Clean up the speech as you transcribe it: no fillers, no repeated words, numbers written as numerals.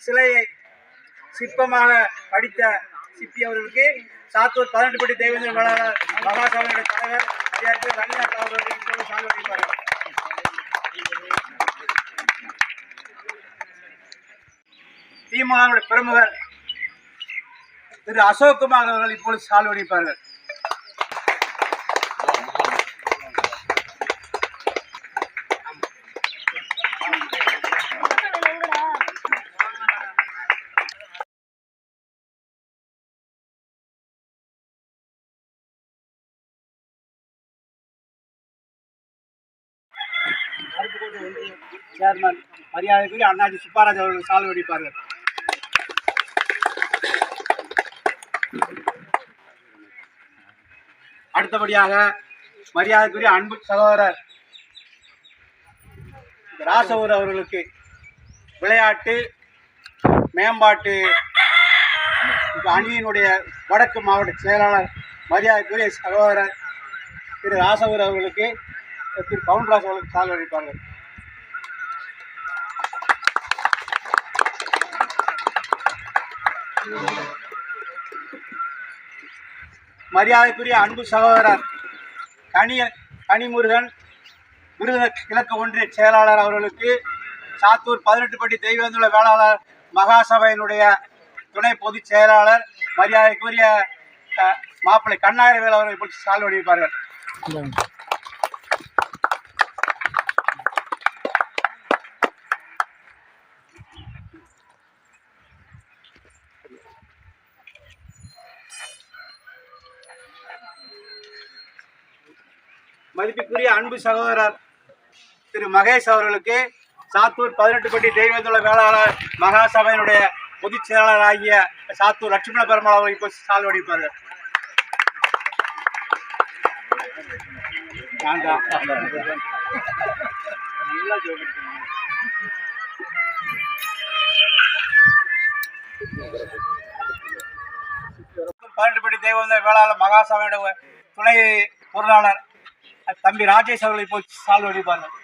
சிலையை சிற்பமாக படித்த சிப்பி அவர்களுக்கு சாத்தூர் 18 பட்டி தேவேந்திர வேளாளர் மகாசபையுடைய தலைவர் ரங்கநாத் அவர்களுக்கு சால்வை அளிப்பார்கள். திமுக பிரமுகர் திரு அசோக்குமார் அவர்கள் இப்பொழுது சால்வை அளிப்பார்கள். சேர்மன் மரியாதைக்குரிய அண்ணாஜி சுப்பாராஜ் அவர்கள் சால்வை அளிப்பார்கள். அடுத்தபடியாக மரியாதைக்குரிய அன்பு சகோதரர் ராசவூர் அவர்களுக்கு விளையாட்டு மேம்பாட்டு அணியினுடைய வடக்கு மாவட்ட செயலாளர் மரியாதைக்குரிய சகோதரர் திரு ராசவூர் அவர்களுக்கு திரு பவுன்ராஜ் அவர்களுக்கு சால்வை அளிப்பார்கள். மரியாதைக்குரிய அன்பு சகோதரர் கனிமுருகன் விருதுநகர் கிழக்கு ஒன்றிய செயலாளர் அவர்களுக்கு சாத்தூர் 18 பட்டி தெய்வேந்திர வேளாளர் மகாசபையினுடைய துணை பொதுச் செயலாளர் மரியாதைக்குரிய மாப்பிள்ளை கண்ணாயிரவேல் அவர்கள் இப்படி சால்வை அளிப்பார்கள். மதிப்புக்குரிய அன்பு சகோதரர் திரு மகேஷ் அவர்களுக்கு சாத்தூர் 18 பட்டி தெய்வேந்திர வேளாளர் மகாசபையினுடைய பொதுச் செயலாளர் ஆகிய சாத்தூர் லட்சுமண பெருமாள் அவர்கள் இப்போ சால்வை அளிப்பார்கள். பட்டி தெய்வேந்திர வேளாளர் மகாசபையுடைய துணை பொருளாளர் தம்பி ராஜேஷ் அவர்கள் இப்போ சால்வை அளிப்பார்கள்.